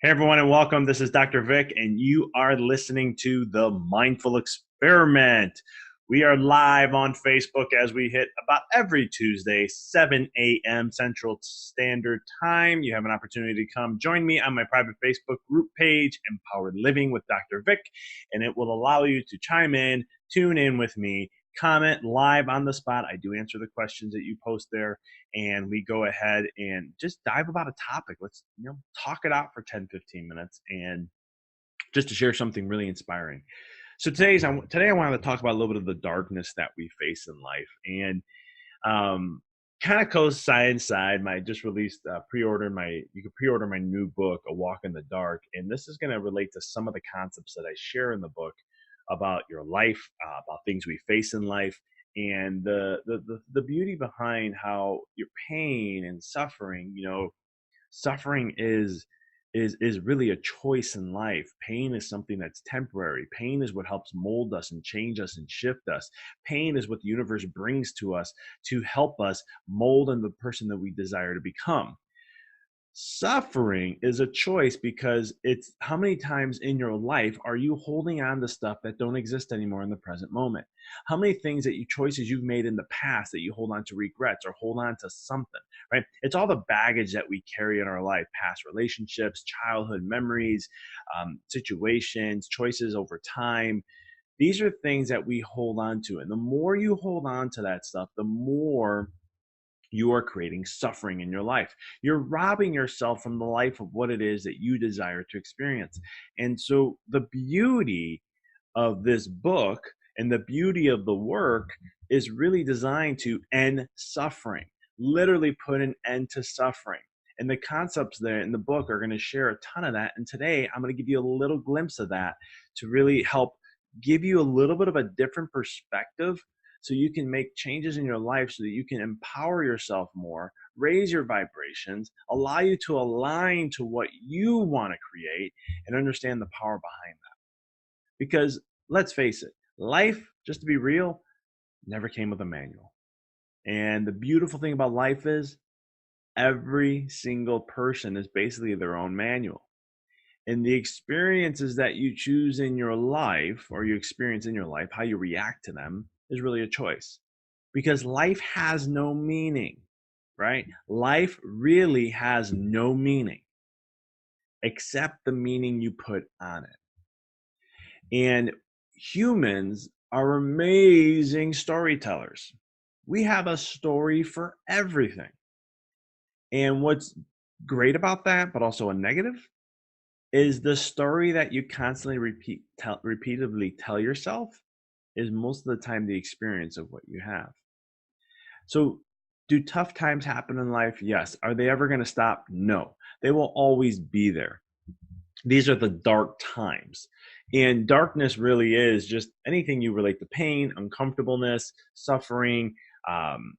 Hey everyone, and welcome. This is Dr. Vic, and you are listening to the Mindful Experiment. We are live on Facebook as we hit about every Tuesday, 7 a.m. Central Standard Time. You have an opportunity to come join me on my private Facebook group page, Empowered Living with Dr. Vic, and it will allow you to chime in, tune in with me, comment live on the spot. I do answer the questions that you post there, and we go ahead and just dive about a topic. Let's talk it out for 10, 15 minutes and just to share something really inspiring. So today I wanted to talk about a little bit of the darkness that we face in life, and kind of coincide. My just released you can pre-order my new book, A Walk in the Dark, and this is going to relate to some of the concepts that I share in the book about your life, about things we face in life, and the beauty behind how your pain and suffering. Suffering is really a choice in life. Pain is something that's temporary. Pain is what helps mold us and change us and shift us. Pain is what the universe brings to us to help us mold into the person that we desire to become. Suffering is a choice because it's how many times in your life are you holding on to stuff that don't exist anymore in the present moment? How many things choices you've made in the past that you hold on to regrets or hold on to something, right? It's all the baggage that we carry in our life, past relationships, childhood memories, situations, choices over time. These are things that we hold on to. And the more you hold on to that stuff, the more you are creating suffering in your life. You're robbing yourself from the life of what it is that you desire to experience. And so, the beauty of this book and the beauty of the work is really designed to end suffering, literally put an end to suffering. And the concepts there in the book are going to share a ton of that. And today, I'm going to give you a little glimpse of that to really help give you a little bit of a different perspective so you can make changes in your life so that you can empower yourself more, raise your vibrations, allow you to align to what you want to create, and understand the power behind that. Because let's face it, life, just to be real, never came with a manual. And the beautiful thing about life is every single person is basically their own manual. And the experiences that you choose in your life or you experience in your life, how you react to them, is really a choice. Because life has no meaning, right? Life really has no meaning except the meaning you put on it. And humans are amazing storytellers. We have a story for everything. And what's great about that, but also a negative, is the story that you constantly repeatedly tell yourself is most of the time the experience of what you have. So, do tough times happen in life? Yes. Are they ever going to stop? No. They will always be there. These are the dark times. And darkness really is just anything you relate to pain, uncomfortableness, suffering, um,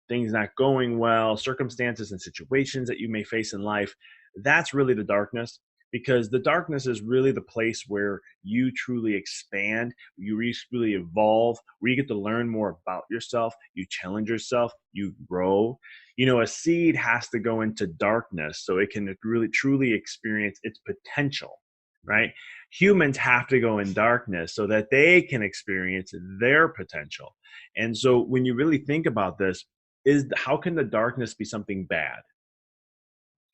things not going well, circumstances and situations that you may face in life. That's really the darkness, because the darkness is really the place where you truly expand, you really evolve, where you get to learn more about yourself, you challenge yourself, you grow. A seed has to go into darkness so it can really truly experience its potential, right? Humans have to go in darkness so that they can experience their potential. And so when you really think about this, is how can the darkness be something bad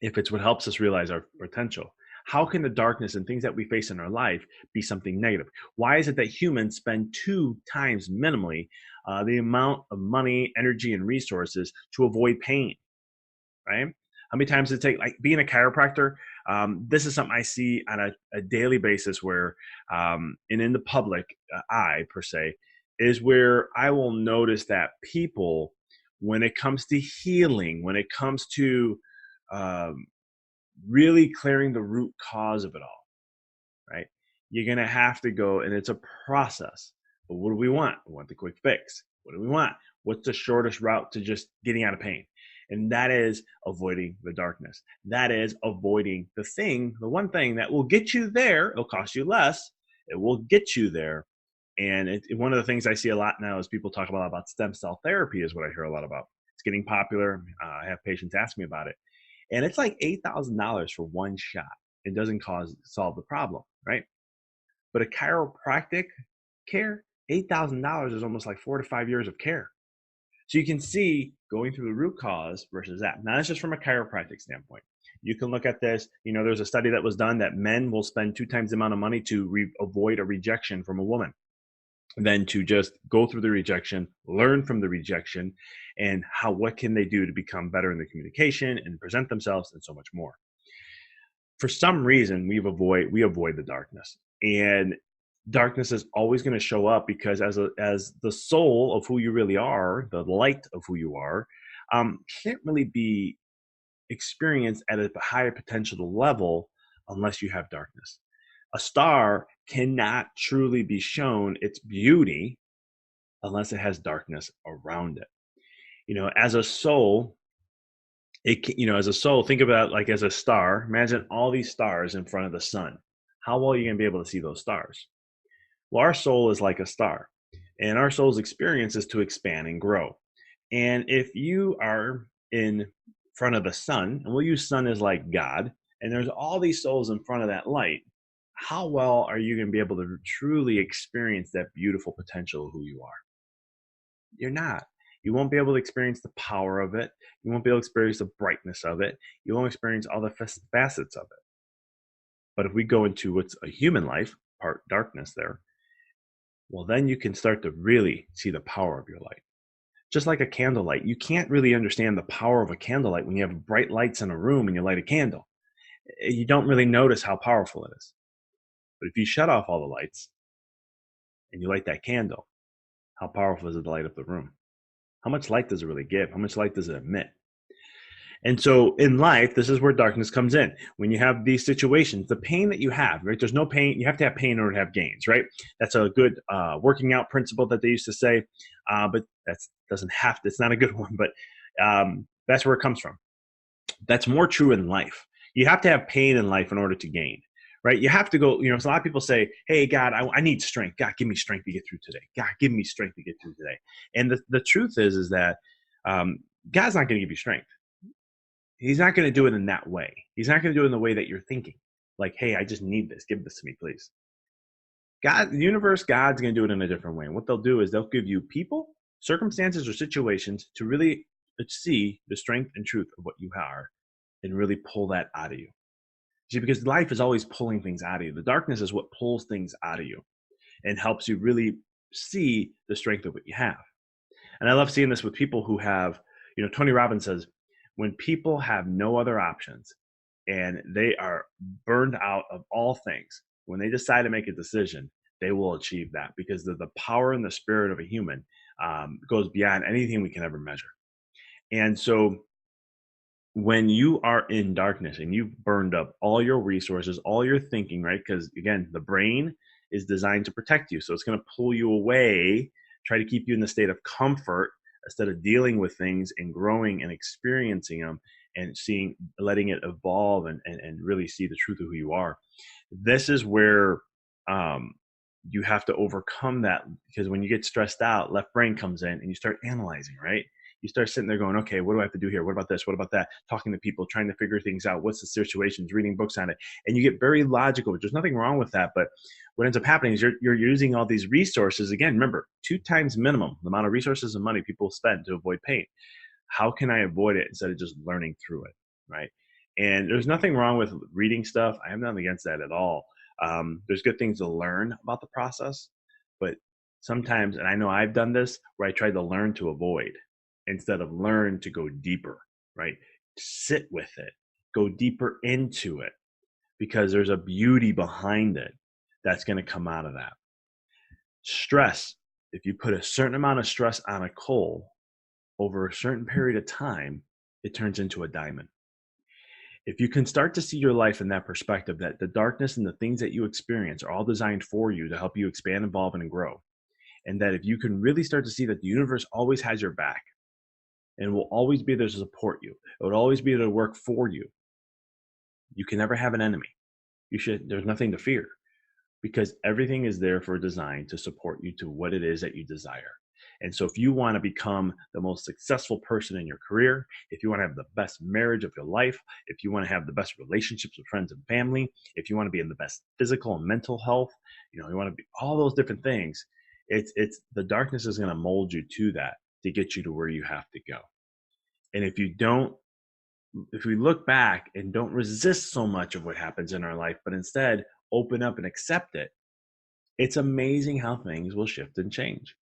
if it's what helps us realize our potential? How can the darkness and things that we face in our life be something negative? Why is it that humans spend 2 times minimally the amount of money, energy, and resources to avoid pain, right? How many times does it take, like being a chiropractor? This is something I see on a daily basis where, and in the public eye per se, is where I will notice that people, when it comes to healing, when it comes to um, really clearing the root cause of it all, right? You're going to have to go, and it's a process. But what do we want? We want the quick fix. What do we want? What's the shortest route to just getting out of pain? And that is avoiding the darkness. That is avoiding the one thing that will get you there. It'll cost you less. It will get you there. And one of the things I see a lot now is people talk about stem cell therapy is what I hear a lot about. It's getting popular. I have patients ask me about it. And it's like $8,000 for one shot. It doesn't solve the problem, right? But a chiropractic care, $8,000 is almost like 4 to 5 years of care. So you can see going through the root cause versus that. Now, that's just from a chiropractic standpoint. You can look at this. There's a study that was done that men will spend 2 times the amount of money to avoid a rejection from a woman than to just go through the rejection, learn from the rejection, and what can they do to become better in the communication and present themselves and so much more. For some reason, we avoid the darkness, and darkness is always going to show up because as the soul of who you really are, the light of who you are, can't really be experienced at a higher potential level unless you have darkness. A star cannot truly be shown its beauty unless it has darkness around it. As a soul, as a soul, think about it like as a star. Imagine all these stars in front of the sun. How well are you going to be able to see those stars? Well, our soul is like a star, and our soul's experience is to expand and grow. And if you are in front of the sun, and we'll use sun as like God, and there's all these souls in front of that light, how well are you going to be able to truly experience that beautiful potential of who you are? You're not. You won't be able to experience the power of it. You won't be able to experience the brightness of it. You won't experience all the facets of it. But if we go into what's a human life, part darkness there, well, then you can start to really see the power of your light. Just like a candlelight, you can't really understand the power of a candlelight when you have bright lights in a room and you light a candle. You don't really notice how powerful it is. But if you shut off all the lights and you light that candle, how powerful is it to light up the room? How much light does it really give? How much light does it emit? And so in life, this is where darkness comes in. When you have these situations, the pain that you have, right? There's no pain. You have to have pain in order to have gains, right? That's a good working out principle that they used to say, but doesn't have to. It's not a good one, but that's where it comes from. That's more true in life. You have to have pain in life in order to gain, right? You have to go, so a lot of people say, hey, God, I need strength. God, give me strength to get through today. God, give me strength to get through today. And the truth is that God's not going to give you strength. He's not going to do it in that way. He's not going to do it in the way that you're thinking. Like, hey, I just need this. Give this to me, please. God, the universe, God's going to do it in a different way. And what they'll do is they'll give you people, circumstances, or situations to really see the strength and truth of what you are and really pull that out of you. See, because life is always pulling things out of you. The darkness is what pulls things out of you and helps you really see the strength of what you have. And I love seeing this with people who have, Tony Robbins says, when people have no other options and they are burned out of all things, when they decide to make a decision, they will achieve that because the power and the spirit of a human goes beyond anything we can ever measure. And so when you are in darkness and you've burned up all your resources, all your thinking, right? Because again, the brain is designed to protect you. So it's going to pull you away, try to keep you in the state of comfort instead of dealing with things and growing and experiencing them and letting it evolve and really see the truth of who you are. This is where you have to overcome that, because when you get stressed out, left brain comes in and you start analyzing, right? You start sitting there going, okay, what do I have to do here? What about this? What about that? Talking to people, trying to figure things out. What's the situations, reading books on it. And you get very logical, which there's nothing wrong with that. But what ends up happening is you're using all these resources. Again, remember, 2 times minimum the amount of resources and money people spend to avoid pain. How can I avoid it instead of just learning through it, right? And there's nothing wrong with reading stuff. I have nothing against that at all. There's good things to learn about the process. But sometimes, and I know I've done this, where I tried to learn to avoid instead of learn to go deeper, right? Sit with it, go deeper into it, because there's a beauty behind it that's going to come out of that. Stress, if you put a certain amount of stress on a coal over a certain period of time, it turns into a diamond. If you can start to see your life in that perspective, that the darkness and the things that you experience are all designed for you to help you expand, evolve, and grow, and that if you can really start to see that the universe always has your back, and will always be there to support you. It would always be there to work for you. You can never have an enemy. There's nothing to fear, because everything is there for a design to support you to what it is that you desire. And so if you want to become the most successful person in your career, if you want to have the best marriage of your life, if you want to have the best relationships with friends and family, if you want to be in the best physical and mental health, you want to be all those different things, it's the darkness is going to mold you to that to get you to where you have to go. And if we look back and don't resist so much of what happens in our life, but instead open up and accept it, it's amazing how things will shift and change.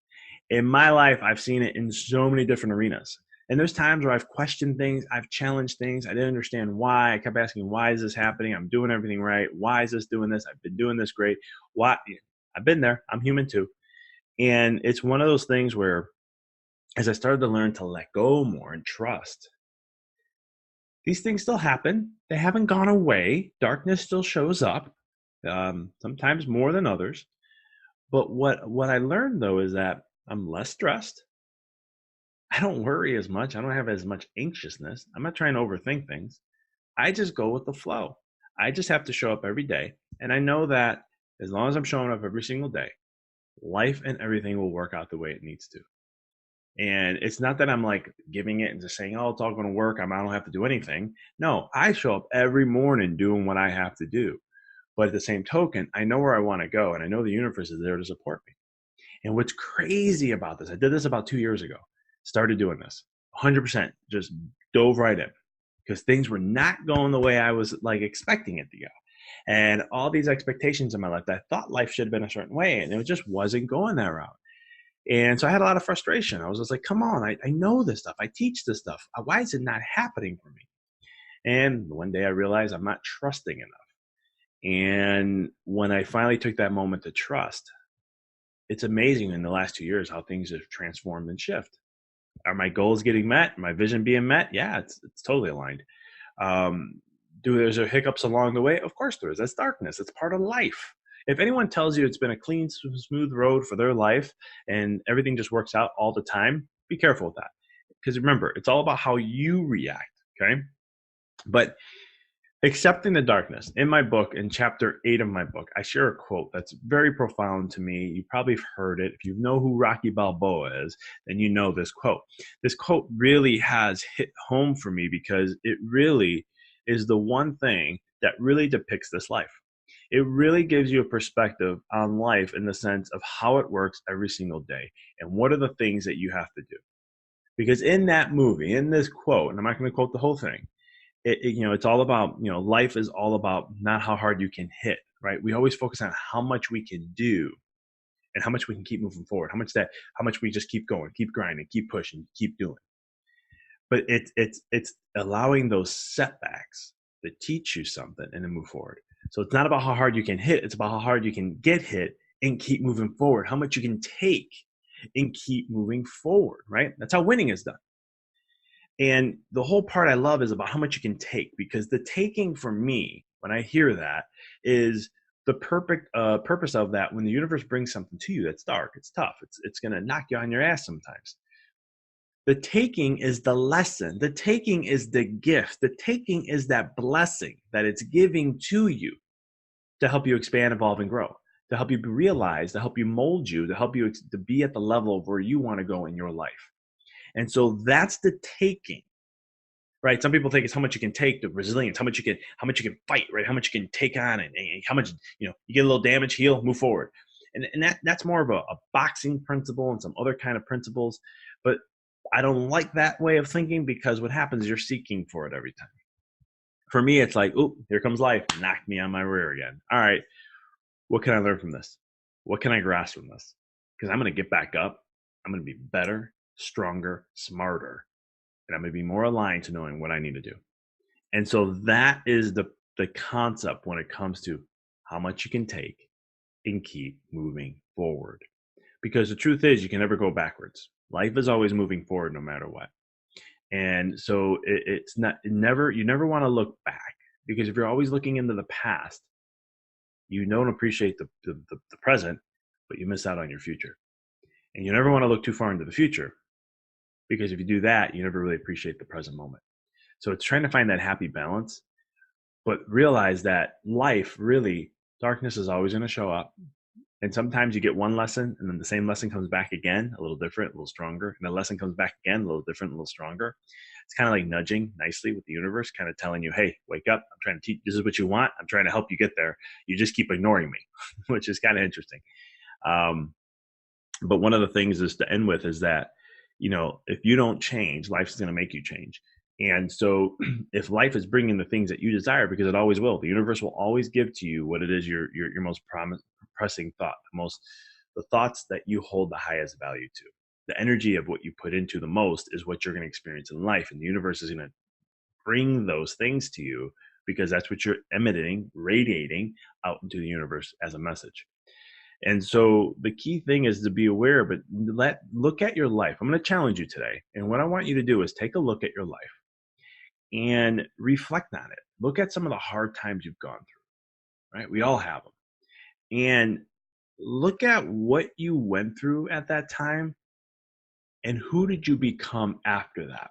In my life, I've seen it in so many different arenas. And there's times where I've questioned things, I've challenged things, I didn't understand why. I kept asking, why is this happening? I'm doing everything right. Why is this doing this? I've been doing this great. Why? I've been there. I'm human too. And it's one of those things where, as I started to learn to let go more and trust, these things still happen. They haven't gone away. Darkness still shows up, sometimes more than others. But what I learned though is that I'm less stressed. I don't worry as much. I don't have as much anxiousness. I'm not trying to overthink things. I just go with the flow. I just have to show up every day. And I know that as long as I'm showing up every single day, life and everything will work out the way it needs to. And it's not that I'm like giving it and just saying, oh, it's all going to work. I don't have to do anything. No, I show up every morning doing what I have to do. But at the same token, I know where I want to go. And I know the universe is there to support me. And what's crazy about this, I did this about 2 years ago, started doing this 100%, just dove right in because things were not going the way I was like expecting it to go. And all these expectations in my life, I thought life should have been a certain way, and it just wasn't going that route. And so I had a lot of frustration. I was just like, come on, I know this stuff. I teach this stuff. Why is it not happening for me? And one day I realized I'm not trusting enough. And when I finally took that moment to trust, it's amazing in the last 2 years how things have transformed and shift. Are my goals getting met? My vision being met? Yeah, it's totally aligned. There's hiccups along the way? Of course there is. That's darkness. It's part of life. If anyone tells you it's been a clean, smooth road for their life and everything just works out all the time, be careful with that. Because remember, it's all about how you react. Okay. But accepting the darkness. In my book, in chapter 8 of my book, I share a quote that's very profound to me. You probably have heard it. If you know who Rocky Balboa is, then you know this quote. This quote really has hit home for me because it really is the one thing that really depicts this life. It really gives you a perspective on life in the sense of how it works every single day and what are the things that you have to do. Because in that movie, in this quote, and I'm not going to quote the whole thing, it's all about, life is all about not how hard you can hit, right? We always focus on how much we can do and how much we can keep moving forward, how much we just keep going, keep grinding, keep pushing, keep doing. But it's allowing those setbacks to teach you something and then move forward. So it's not about how hard you can hit, it's about how hard you can get hit and keep moving forward, how much you can take and keep moving forward, right? That's how winning is done. And the whole part I love is about how much you can take, because the taking for me, when I hear that, is the perfect purpose of that. When the universe brings something to you that's dark, it's tough, it's going to knock you on your ass sometimes. The taking is the lesson. The taking is the gift. The taking is that blessing that it's giving to you to help you expand, evolve, and grow, to help you realize, to help you mold you, to help you to be at the level of where you want to go in your life. And so that's the taking, right? Some people think it's how much you can take, the resilience, how much you can fight, right? How much you can take on, and how much, you get a little damage, heal, move forward. And that's more of a boxing principle and some other kind of principles. But I don't like that way of thinking, because what happens is you're seeking for it every time. For me, it's like, oh, here comes life, knock me on my rear again. All right, what can I learn from this? What can I grasp from this? Because I'm going to get back up. I'm going to be better, stronger, smarter, and I'm going to be more aligned to knowing what I need to do. And so that is the concept when it comes to how much you can take and keep moving forward. Because the truth is, you can never go backwards. Life is always moving forward no matter what. And so you never want to look back, because if you're always looking into the past, you don't appreciate the present, but you miss out on your future. And you never want to look too far into the future, because if you do that, you never really appreciate the present moment. So it's trying to find that happy balance, but realize that life, really, darkness is always going to show up. And sometimes you get one lesson and then the same lesson comes back again, a little different, a little stronger. And the lesson comes back again, a little different, a little stronger. It's kind of like nudging nicely with the universe, kind of telling you, hey, wake up. I'm trying to teach. This is what you want. I'm trying to help you get there. You just keep ignoring me, which is kind of interesting. Um, but one of the things is to end with is that, if you don't change, life is going to make you change. And so if life is bringing the things that you desire, because it always will, the universe will always give to you what it is your most pressing thought, the thoughts that you hold the highest value to. The energy of what you put into the most is what you're going to experience in life. And the universe is going to bring those things to you because that's what you're emitting, radiating out into the universe as a message. And so the key thing is to be aware, but look at your life. I'm going to challenge you today. And what I want you to do is take a look at your life and reflect on it. Look at some of the hard times you've gone through, right? We all have them. And look at what you went through at that time and who did you become after that.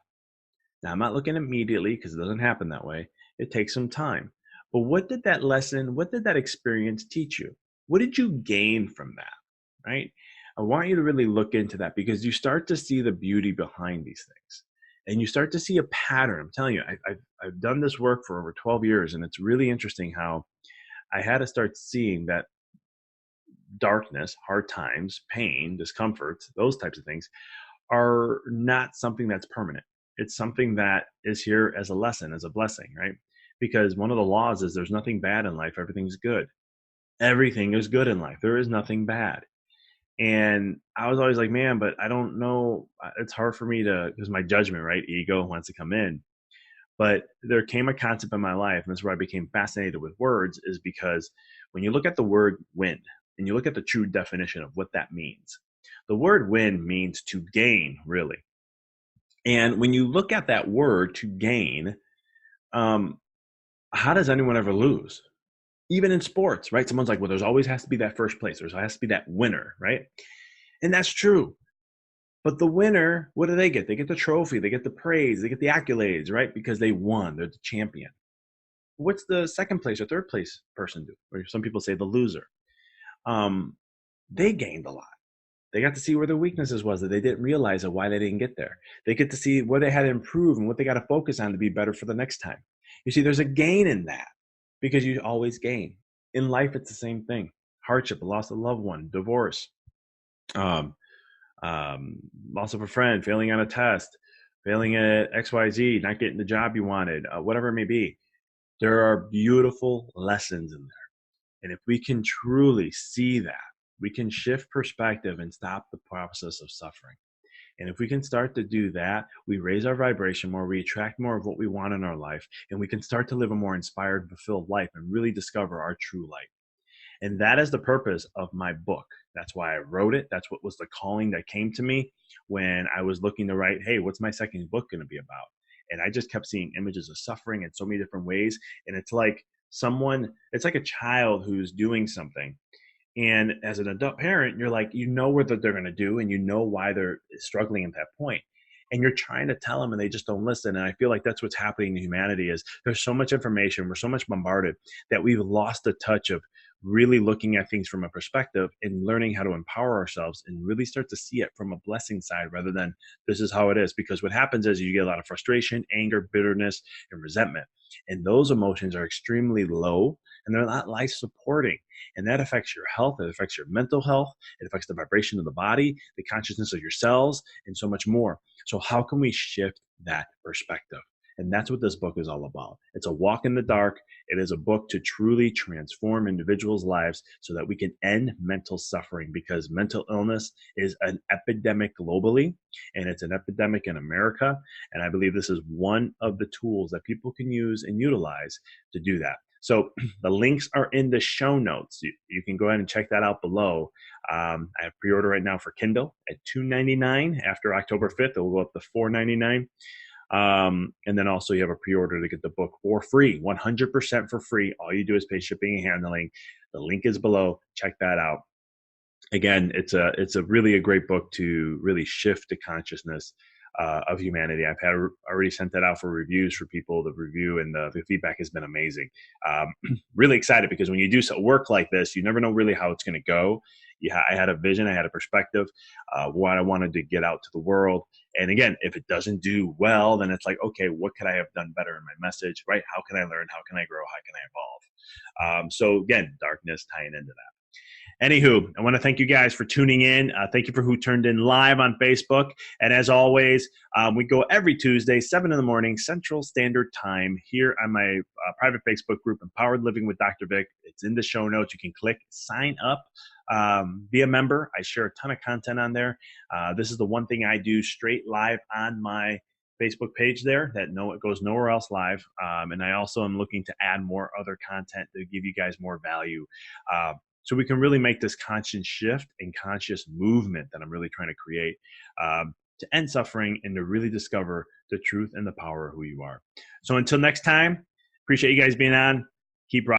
Now, I'm not looking immediately because it doesn't happen that way. It takes some time. But what did that lesson, what did that experience teach you? What did you gain from that, right? I want you to really look into that because you start to see the beauty behind these things. And you start to see a pattern. I'm telling you, I've done this work for over 12 years, and it's really interesting how I had to start seeing that darkness, hard times, pain, discomfort, those types of things are not something that's permanent. It's something that is here as a lesson, as a blessing, right? Because one of the laws is there's nothing bad in life, everything's good. Everything is good in life. There is nothing bad. And I was always like, man, but I don't know. It's hard for me to, because my judgment, right? Ego wants to come in. But there came a concept in my life, and that's where I became fascinated with words, is because when you look at the word win and you look at the true definition of what that means, the word win means to gain, really. And when you look at that word to gain, um, how does anyone ever lose? Even in sports, right? Someone's like, well, there's always has to be that first place. There's has to be that winner, right? And that's true. But the winner, what do they get? They get the trophy, they get the praise, they get the accolades, right? Because they won, they're the champion. What's the second place or third place person do? Or some people say the loser. They gained a lot. They got to see where their weaknesses was that they didn't realize or why they didn't get there. They get to see where they had to improve and what they got to focus on to be better for the next time. You see, there's a gain in that because you always gain. In life, it's the same thing. Hardship, loss of a loved one, divorce, um, loss of a friend, failing on a test, failing at XYZ, not getting the job you wanted, whatever it may be. There are beautiful lessons in there. And if we can truly see that, we can shift perspective and stop the process of suffering. And if we can start to do that, we raise our vibration more, we attract more of what we want in our life, and we can start to live a more inspired, fulfilled life and really discover our true light. And that is the purpose of my book. That's why I wrote it. That's what was the calling that came to me when I was looking to write, hey, what's my second book going to be about? And I just kept seeing images of suffering in so many different ways. And it's like it's like a child who's doing something. And as an adult parent, you're like, you know what they're going to do and you know why they're struggling at that point. And you're trying to tell them and they just don't listen. And I feel like that's what's happening to humanity is there's so much information. We're so much bombarded that we've lost the touch of really looking at things from a perspective and learning how to empower ourselves and really start to see it from a blessing side rather than this is how it is. Because what happens is you get a lot of frustration, anger, bitterness, and resentment. And those emotions are extremely low and they're not life supporting. And that affects your health. It affects your mental health. It affects the vibration of the body, the consciousness of your cells, and so much more. So how can we shift that perspective? And that's what this book is all about. It's a walk in the dark. It is a book to truly transform individuals' lives so that we can end mental suffering because mental illness is an epidemic globally and it's an epidemic in America. And I believe this is one of the tools that people can use and utilize to do that. So the links are in the show notes. You can go ahead and check that out below. I have pre-order right now for Kindle at $2.99. After October 5th, it will go up to $4.99. And then also you have a pre-order to get the book for free, 100% for free. All you do is pay shipping and handling. The link is below. Check that out. Again, it's a really a great book to really shift the consciousness of humanity. I've had already sent that out for reviews for people to review, and the feedback has been amazing. Really excited because when you do work like this, you never know really how it's going to go. Yeah, I had a vision, I had a perspective, what I wanted to get out to the world. And again, if it doesn't do well, then it's like, okay, what could I have done better in my message, right? How can I learn? How can I grow? How can I evolve? So again, darkness tying into that. Anywho, I want to thank you guys for tuning in. Thank you for who turned in live on Facebook. And as always, we go every Tuesday, 7 in the morning, Central Standard Time, here on my private Facebook group, Empowered Living with Dr. Vic. It's in the show notes. You can click sign up. Be a member. I share a ton of content on there. This is the one thing I do straight live on my Facebook page there that it goes nowhere else live. And I also am looking to add more other content to give you guys more value. So we can really make this conscious shift and conscious movement that I'm really trying to create to end suffering and to really discover the truth and the power of who you are. So until next time, appreciate you guys being on. Keep rocking.